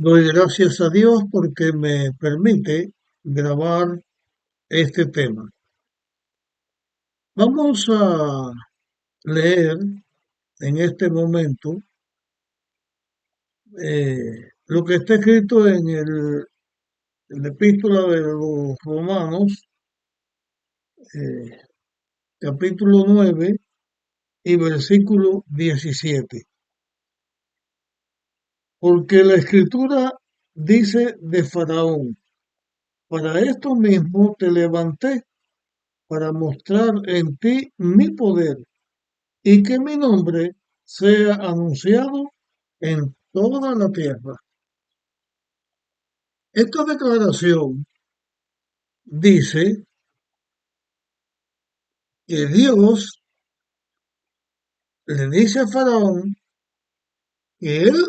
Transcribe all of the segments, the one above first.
Doy gracias a Dios porque me permite grabar este tema. Vamos a leer en este momento lo que está escrito en la epístola de los Romanos, eh, capítulo 9 y versículo 17. Porque la escritura dice de Faraón: para esto mismo te levanté, para mostrar en ti mi poder y que mi nombre sea anunciado en toda la tierra. Esta declaración dice que Dios le dice a Faraón que él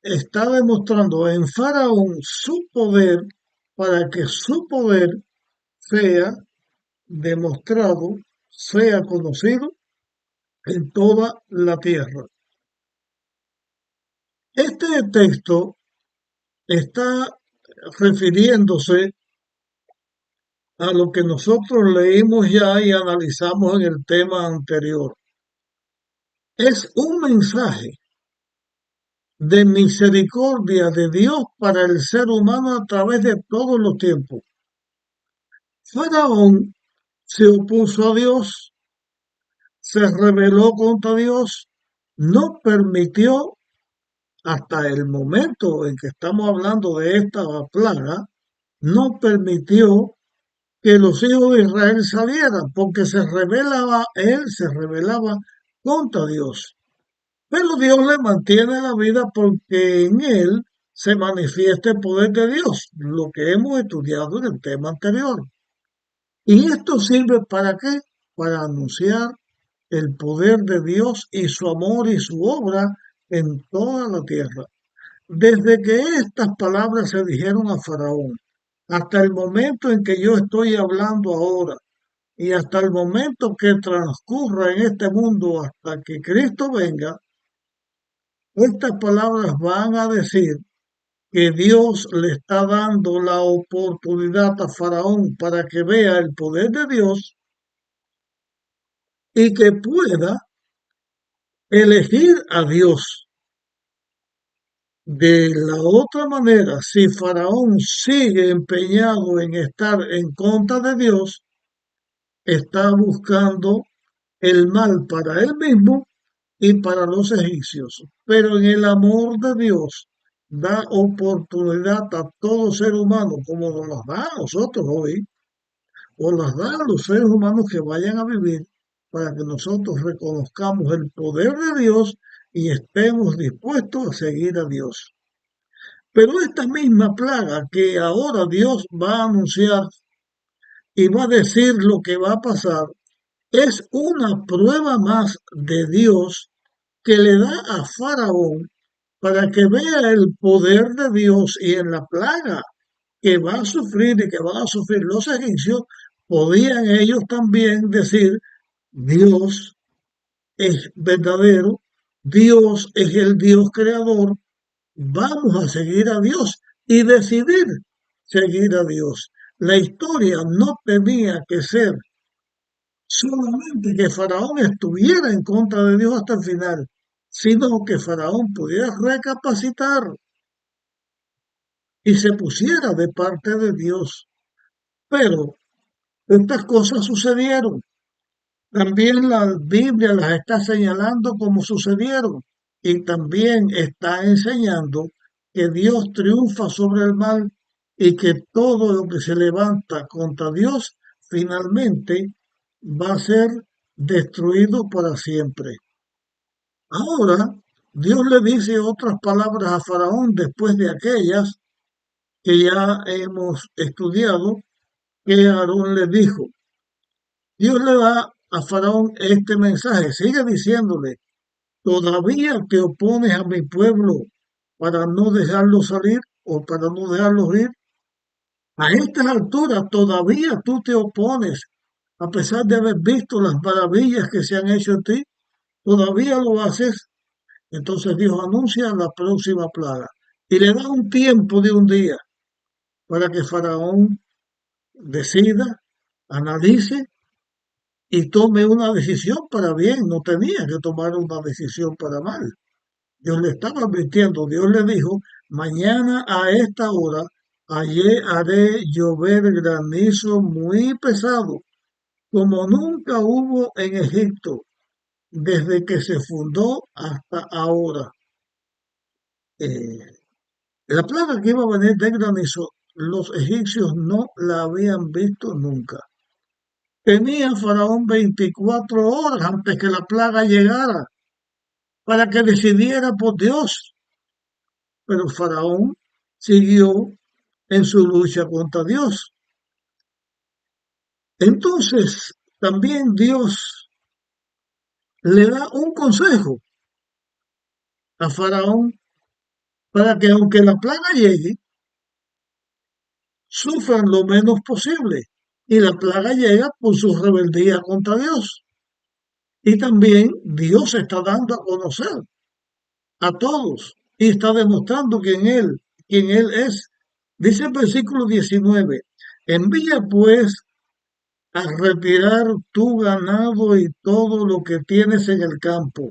está demostrando en Faraón su poder para que su poder sea demostrado, sea conocido en toda la tierra. Este texto está refiriéndose a lo que nosotros leímos ya y analizamos en el tema anterior. Es un mensaje de misericordia de Dios para el ser humano a través de todos los tiempos. Faraón se opuso a Dios, se rebeló contra Dios, no permitió hasta el momento en que estamos hablando de esta plaga, no permitió que los hijos de Israel salieran, porque él se rebelaba contra Dios. Pero Dios le mantiene la vida porque en él se manifiesta el poder de Dios, lo que hemos estudiado en el tema anterior. ¿Y esto sirve para qué? Para anunciar el poder de Dios y su amor y su obra en toda la tierra. Desde que estas palabras se dijeron a Faraón, hasta el momento en que yo estoy hablando ahora, y hasta el momento que transcurra en este mundo hasta que Cristo venga, estas palabras van a decir que Dios le está dando la oportunidad a Faraón para que vea el poder de Dios y que pueda elegir a Dios. De la otra manera, si Faraón sigue empeñado en estar en contra de Dios, está buscando el mal para él mismo y para los egipcios. Pero en el amor de Dios da oportunidad a todo ser humano, como nos las da a nosotros hoy, o las da a los seres humanos que vayan a vivir, para que nosotros reconozcamos el poder de Dios y estemos dispuestos a seguir a Dios. Pero esta misma plaga que ahora Dios va a anunciar y va a decir lo que va a pasar, es una prueba más de Dios que le da a Faraón para que vea el poder de Dios, y en la plaga que va a sufrir y que van a sufrir los egipcios, podían ellos también decir: Dios es verdadero, Dios es el Dios creador, vamos a seguir a Dios y decidir seguir a Dios. La historia no tenía que ser solamente que Faraón estuviera en contra de Dios hasta el final, sino que Faraón pudiera recapacitar y se pusiera de parte de Dios. Pero estas cosas sucedieron. También la Biblia las está señalando como sucedieron, y también está enseñando que Dios triunfa sobre el mal y que todo lo que se levanta contra Dios finalmente va a ser destruido para siempre. Ahora, Dios le dice otras palabras a Faraón después de aquellas que ya hemos estudiado, que Aarón le dijo. Dios le da a Faraón este mensaje, sigue diciéndole: ¿todavía te opones a mi pueblo para no dejarlo salir o para no dejarlos ir? A estas alturas todavía tú te opones, a pesar de haber visto las maravillas que se han hecho en ti, todavía lo haces. Entonces Dios anuncia la próxima plaga. y le da un tiempo de un día para que Faraón decida, analice y tome una decisión para bien. No tenía que tomar una decisión para mal. Dios le estaba advirtiendo, Dios le dijo, mañana a esta hora allí haré llover granizo muy pesado, como nunca hubo en Egipto, desde que se fundó hasta ahora. Eh, la plaga que iba a venir de granizo, los egipcios no la habían visto nunca. Tenía Faraón 24 horas antes que la plaga llegara para que decidiera por Dios, pero Faraón siguió en su lucha contra Dios. Entonces, también Dios le da un consejo a Faraón para que aunque la plaga llegue, sufran lo menos posible. Y la plaga llega por su rebeldía contra Dios. Y también Dios se está dando a conocer a todos y está demostrando quién Él es. Dice el versículo 19, envía pues a retirar tu ganado y todo lo que tienes en el campo,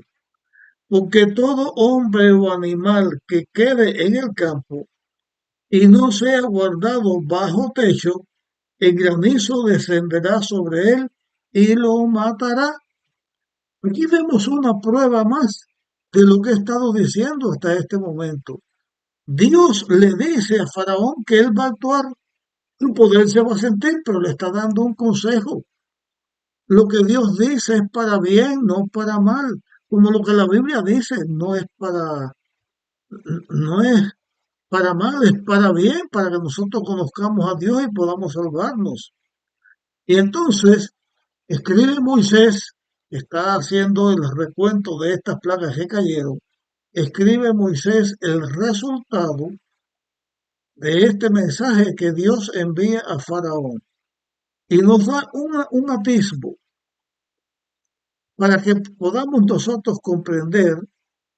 porque todo hombre o animal que quede en el campo y no sea guardado bajo techo, el granizo descenderá sobre él y lo matará. Aquí vemos una prueba más de lo que he estado diciendo hasta este momento. Dios le dice a Faraón que él va a actuar, su poder se va a sentir, pero le está dando un consejo. Lo que Dios dice es para bien, no para mal. Como lo que la Biblia dice, no es para mal, es para bien, para que nosotros conozcamos a Dios y podamos salvarnos. Y entonces escribe Moisés, está haciendo el recuento de estas plagas que cayeron, escribe Moisés el resultado de este mensaje que Dios envía a Faraón y nos da un atisbo para que podamos nosotros comprender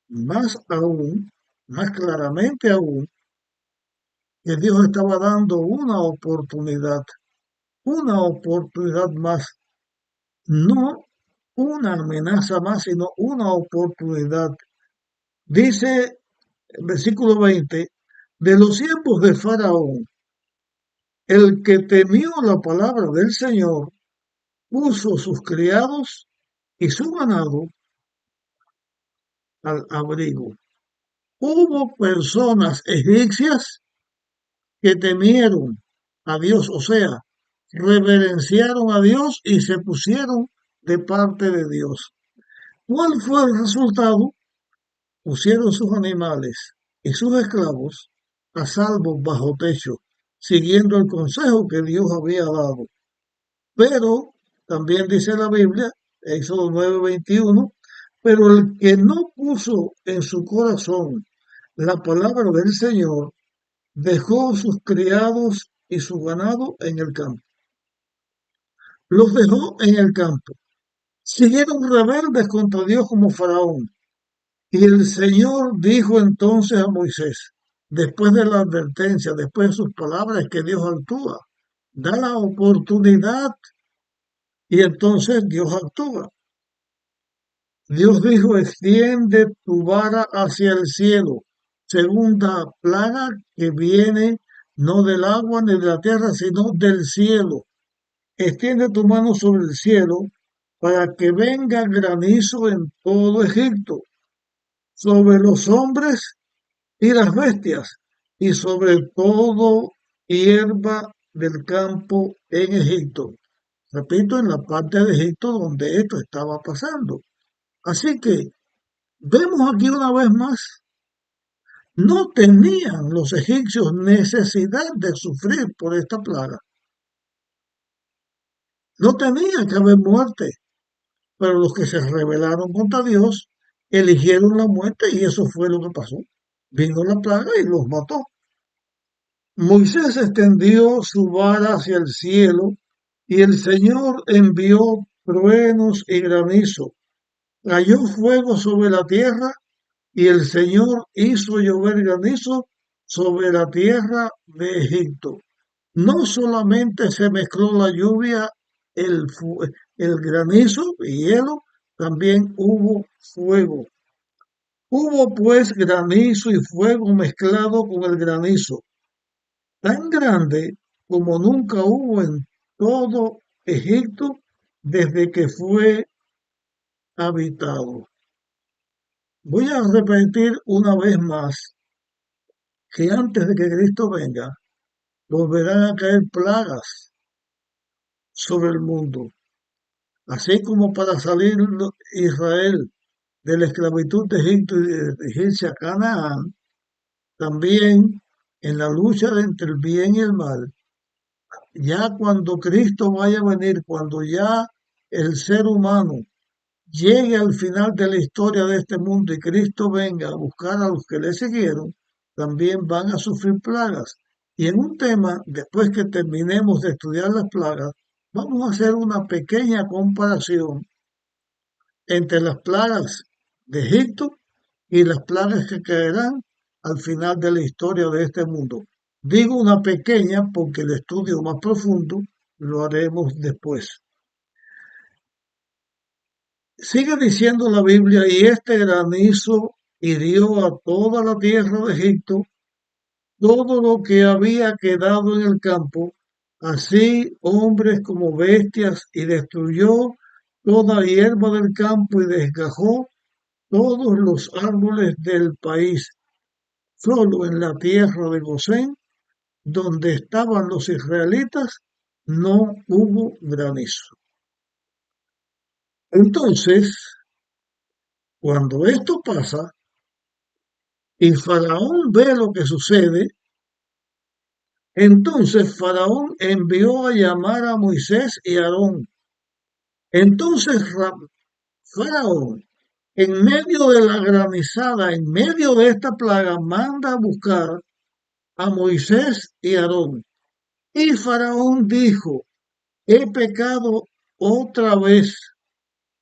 más aún, más claramente aún, que Dios estaba dando una oportunidad más, no una amenaza más, sino una oportunidad. Dice el versículo 20, de los siervos de Faraón, el que temió la palabra del Señor, puso sus criados y su ganado al abrigo. Hubo personas egipcias que temieron a Dios, o sea, reverenciaron a Dios y se pusieron de parte de Dios. ¿Cuál fue el resultado? Pusieron sus animales y sus esclavos a salvo bajo techo, siguiendo el consejo que Dios había dado. Pero también dice la Biblia, Éxodo 9:21, pero el que no puso en su corazón la palabra del Señor, dejó sus criados y su ganado en el campo. Los dejó en el campo. Siguieron rebeldes contra Dios como Faraón. Y el Señor dijo entonces a Moisés, después de la advertencia, después de sus palabras, que Dios actúa, da la oportunidad y entonces Dios actúa. Dios dijo, extiende tu vara hacia el cielo. Segunda plaga que viene no del agua ni de la tierra, sino del cielo. Extiende tu mano sobre el cielo para que venga granizo en todo Egipto, sobre los hombres y las bestias, y sobre todo hierba del campo en Egipto. Repito, en la parte de Egipto donde esto estaba pasando. Así que vemos aquí una vez más, no tenían los egipcios necesidad de sufrir por esta plaga. No tenía que haber muerte, pero los que se rebelaron contra Dios eligieron la muerte y eso fue lo que pasó. Vino la plaga y los mató. Moisés extendió su vara hacia el cielo y el Señor envió truenos y granizo. Cayó fuego sobre la tierra y el Señor hizo llover granizo sobre la tierra de Egipto. No solamente se mezcló la lluvia, el, el granizo y hielo, también hubo fuego. Hubo pues granizo y fuego mezclado con el granizo, tan grande como nunca hubo en todo Egipto desde que fue habitado. Voy a repetir una vez más que antes de que Cristo venga, volverán a caer plagas sobre el mundo, así como para salir Israel de la esclavitud de Egipto y de dirigirse a Canaán, también en la lucha entre el bien y el mal. Ya cuando Cristo vaya a venir, cuando ya el ser humano llegue al final de la historia de este mundo y Cristo venga a buscar a los que le siguieron, también van a sufrir plagas. Y en un tema, después que terminemos de estudiar las plagas, vamos a hacer una pequeña comparación entre las plagas de Egipto y las plagas que caerán al final de la historia de este mundo. Digo una pequeña porque el estudio más profundo lo haremos después. Sigue diciendo la Biblia, y este granizo hirió a toda la tierra de Egipto, todo lo que había quedado en el campo, así hombres como bestias, y destruyó toda hierba del campo y desgajó todos los árboles del país. Solo en la tierra de Gosén, donde estaban los israelitas, no hubo granizo. Entonces, cuando esto pasa y Faraón ve lo que sucede, entonces Faraón envió a llamar a Moisés y a Aarón. Entonces Faraón, en medio de la granizada, en medio de esta plaga, manda a buscar a Moisés y a Aarón. Y Faraón dijo, he pecado otra vez.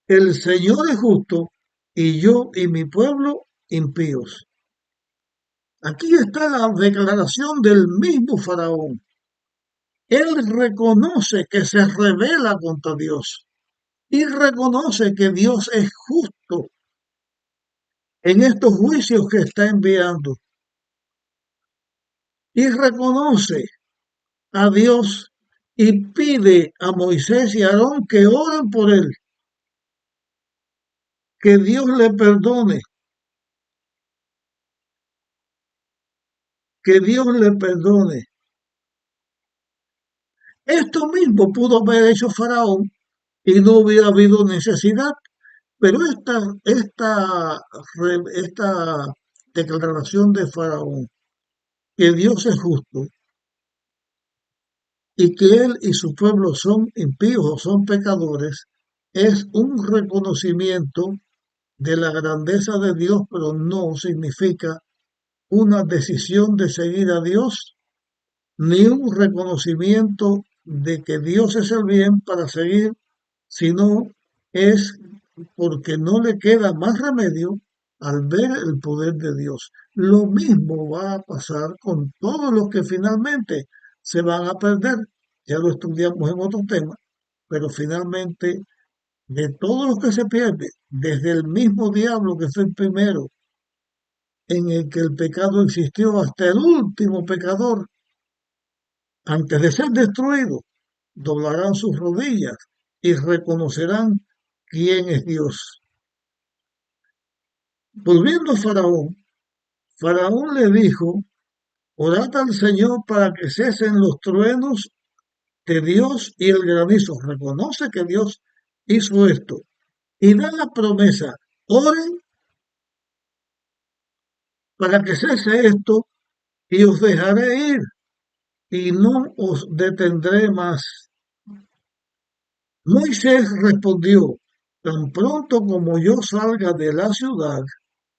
El Señor es justo y yo y mi pueblo impíos. Aquí está la declaración del mismo Faraón. Él reconoce que se rebela contra Dios y reconoce que Dios es justo en estos juicios que está enviando. Y reconoce a Dios y pide a Moisés y a Aarón que oren por él, que Dios le perdone, que Dios le perdone. Esto mismo pudo haber hecho Faraón y no hubiera habido necesidad, pero esta declaración de Faraón, que Dios es justo y que él y su pueblo son impíos o son pecadores, es un reconocimiento de la grandeza de Dios, pero no significa una decisión de seguir a Dios, ni un reconocimiento de que Dios es el bien para seguir, sino es porque no le queda más remedio al ver el poder de Dios. Lo mismo va a pasar con todos los que finalmente se van a perder. Ya lo estudiamos en otro tema, pero finalmente de todos los que se pierden, desde el mismo diablo que fue el primero en el que el pecado existió hasta el último pecador, antes de ser destruido, doblarán sus rodillas y reconocerán quién es Dios. Volviendo a Faraón, Faraón le dijo, orad al Señor para que cesen los truenos de Dios y el granizo. Reconoce que Dios hizo esto y da la promesa, oren para que cese esto y os dejaré ir y no os detendré más. Moisés respondió, tan pronto como yo salga de la ciudad,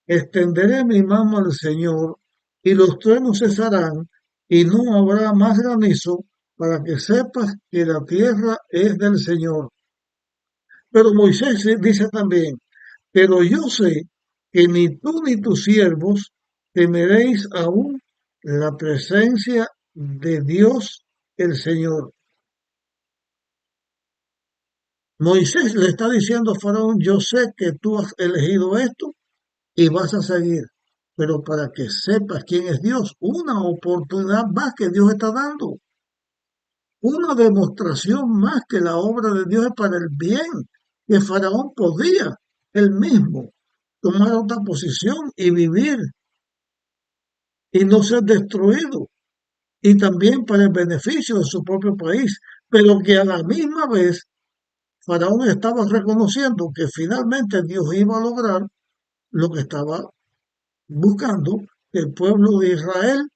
extenderé mi mano al Señor y los truenos cesarán y no habrá más granizo para que sepas que la tierra es del Señor. Pero Moisés dice también, pero yo sé que ni tú ni tus siervos temeréis aún la presencia de Dios el Señor. Moisés le está diciendo a Faraón, yo sé que tú has elegido esto y vas a seguir, pero para que sepas quién es Dios, una oportunidad más que Dios está dando, una demostración más que la obra de Dios es para el bien, que Faraón podía él mismo tomar otra posición y vivir y no ser destruido, y también para el beneficio de su propio país, pero que a la misma vez Faraón estaba reconociendo que finalmente Dios iba a lograr lo que estaba buscando, que el pueblo de Israel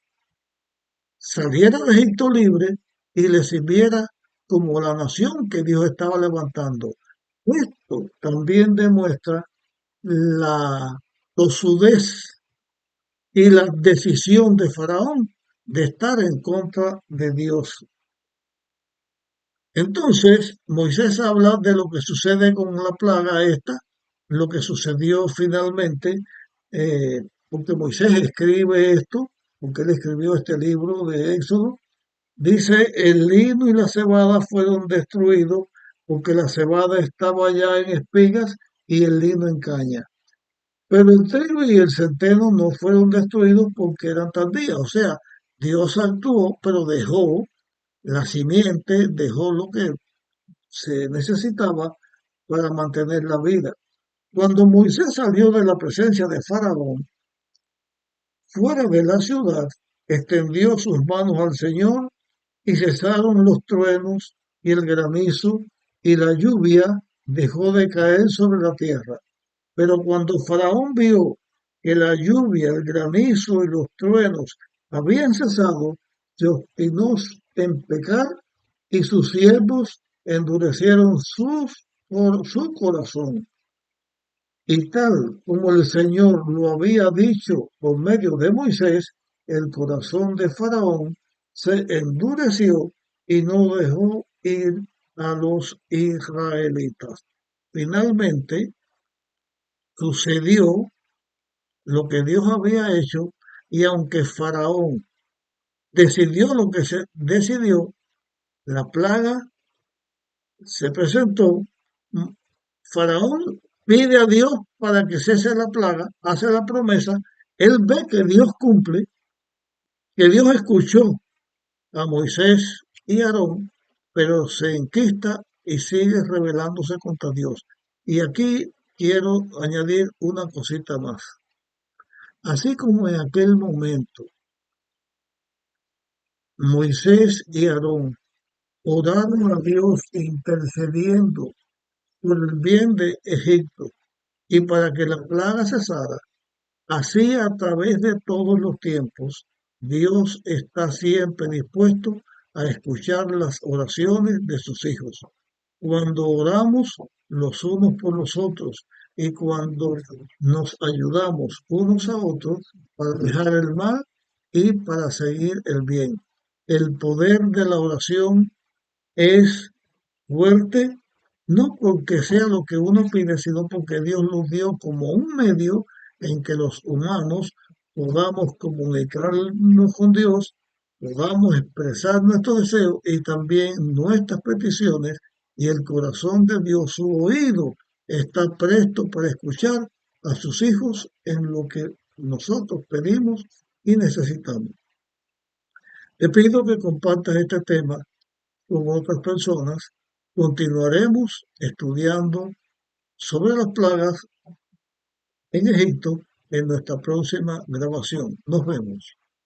saliera de Egipto libre y le sirviera como la nación que Dios estaba levantando. Esto también demuestra la tosudez y la decisión de Faraón de estar en contra de Dios. Entonces, Moisés habla de lo que sucede con la plaga esta, lo que sucedió finalmente, porque Moisés escribe esto, porque él escribió este libro de Éxodo. Dice, el lino y la cebada fueron destruidos porque la cebada estaba ya en espigas y el lino en caña. Pero el trigo y el centeno no fueron destruidos porque eran tardías. O sea, Dios actuó, pero dejó la simiente, dejó lo que se necesitaba para mantener la vida. Cuando Moisés salió de la presencia de Faraón, fuera de la ciudad, extendió sus manos al Señor y cesaron los truenos y el granizo y la lluvia dejó de caer sobre la tierra. Pero cuando Faraón vio que la lluvia, el granizo y los truenos habían cesado, se obstinó en pecar y sus siervos endurecieron su corazón. Y tal como el Señor lo había dicho por medio de Moisés, el corazón de Faraón se endureció y no dejó ir a los israelitas. Finalmente sucedió lo que Dios había hecho y aunque Faraón decidió lo que se decidió, la plaga se presentó. Faraón pide a Dios para que cese la plaga, hace la promesa, él ve que Dios cumple, que Dios escuchó a Moisés y Aarón, pero se enquista y sigue rebelándose contra Dios. Y aquí quiero añadir una cosita más. Así como en aquel momento Moisés y Aarón oraron a Dios intercediendo por el bien de Egipto y para que la plaga cesara, así a través de todos los tiempos, Dios está siempre dispuesto a escuchar las oraciones de sus hijos. Cuando oramos los unos por los otros y cuando nos ayudamos unos a otros para dejar el mal y para seguir el bien. El poder de la oración es fuerte, no porque sea lo que uno pide, sino porque Dios nos dio como un medio en que los humanos podamos comunicarnos con Dios, podamos expresar nuestros deseos y también nuestras peticiones, y el corazón de Dios, su oído, está presto para escuchar a sus hijos en lo que nosotros pedimos y necesitamos. Te pido que compartas este tema con otras personas. Continuaremos estudiando sobre las plagas en Egipto en nuestra próxima grabación. Nos vemos.